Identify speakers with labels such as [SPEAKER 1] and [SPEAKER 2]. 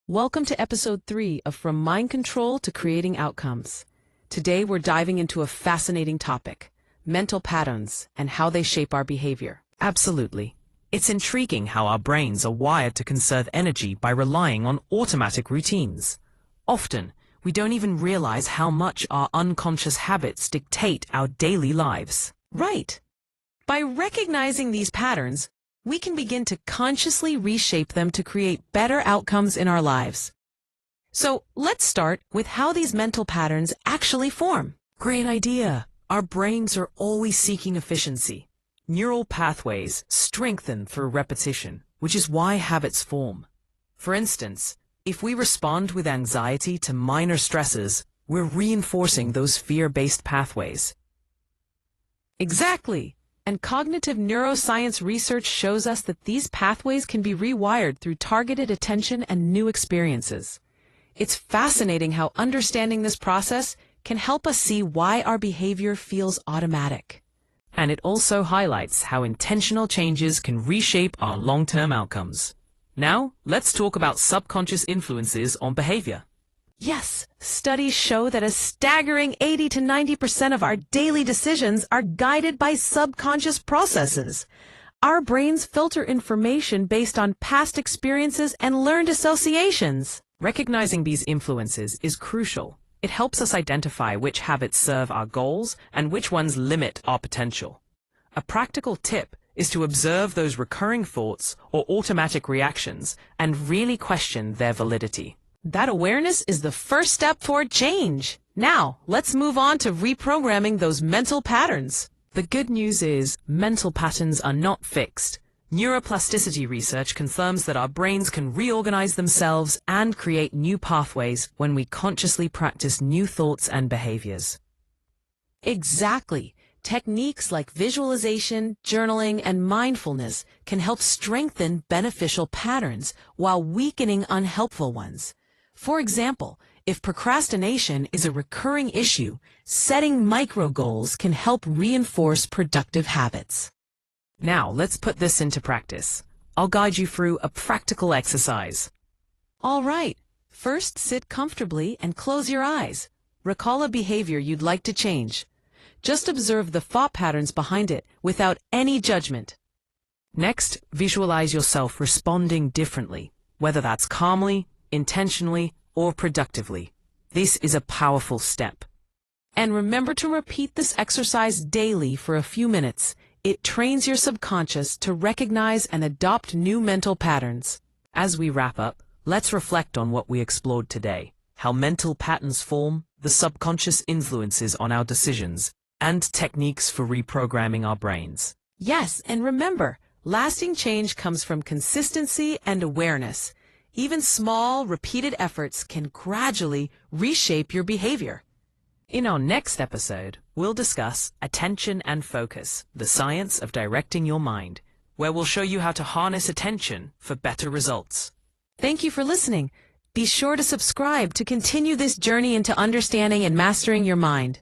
[SPEAKER 1] Welcome to episode 3 of From Mind Control to Creating Outcomes. Today we're diving into a fascinating topic, mental patterns and how they shape our behavior.
[SPEAKER 2] Absolutely. It's intriguing how our brains are wired to conserve energy by relying on automatic routines. Often, we don't even realize how much our unconscious habits dictate our daily lives.
[SPEAKER 1] Right. By recognizing these patterns, we can begin to consciously reshape them to create better outcomes in our lives. So let's start with how these mental patterns actually form.
[SPEAKER 2] Great idea. Our brains are always seeking efficiency. Neural pathways strengthen through repetition, which is why habits form. For instance, if we respond with anxiety to minor stresses, we're reinforcing those fear-based pathways.
[SPEAKER 1] Exactly. And cognitive neuroscience research shows us that these pathways can be rewired through targeted attention and new experiences. It's fascinating how understanding this process can help us see why our behavior feels automatic.
[SPEAKER 2] And it also highlights how intentional changes can reshape our long-term outcomes. Now, let's talk about subconscious influences on behavior.
[SPEAKER 1] Yes, studies show that a staggering 80 to 90% of our daily decisions are guided by subconscious processes. Our brains filter information based on past experiences and learned associations.
[SPEAKER 2] Recognizing these influences is crucial. It helps us identify which habits serve our goals and which ones limit our potential. A practical tip is to observe those recurring thoughts or automatic reactions and really question their validity.
[SPEAKER 1] That awareness is the first step toward change. Now, let's move on to reprogramming those mental patterns.
[SPEAKER 2] The good news is, mental patterns are not fixed. Neuroplasticity research confirms that our brains can reorganize themselves and create new pathways when we consciously practice new thoughts and behaviors.
[SPEAKER 1] Exactly. Techniques like visualization, journaling, and mindfulness can help strengthen beneficial patterns while weakening unhelpful ones. For example, if procrastination is a recurring issue, setting micro goals can help reinforce productive habits.
[SPEAKER 2] Now, let's put this into practice. I'll guide you through a practical exercise.
[SPEAKER 1] All right. First, sit comfortably and close your eyes. Recall a behavior you'd like to change. Just observe the thought patterns behind it without any judgment.
[SPEAKER 2] Next, visualize yourself responding differently, whether that's calmly, intentionally, or productively. This is a powerful step.
[SPEAKER 1] And remember to repeat this exercise daily for a few minutes. It trains your subconscious to recognize and adopt new mental patterns.
[SPEAKER 2] As we wrap up, let's reflect on what we explored today, how mental patterns form, the subconscious influences on our decisions, and techniques for reprogramming our brains.
[SPEAKER 1] Yes, and remember, lasting change comes from consistency and awareness. Even small, repeated efforts can gradually reshape your behavior.
[SPEAKER 2] In our next episode, we'll discuss attention and focus, the science of directing your mind, where we'll show you how to harness attention for better results.
[SPEAKER 1] Thank you for listening. Be sure to subscribe to continue this journey into understanding and mastering your mind.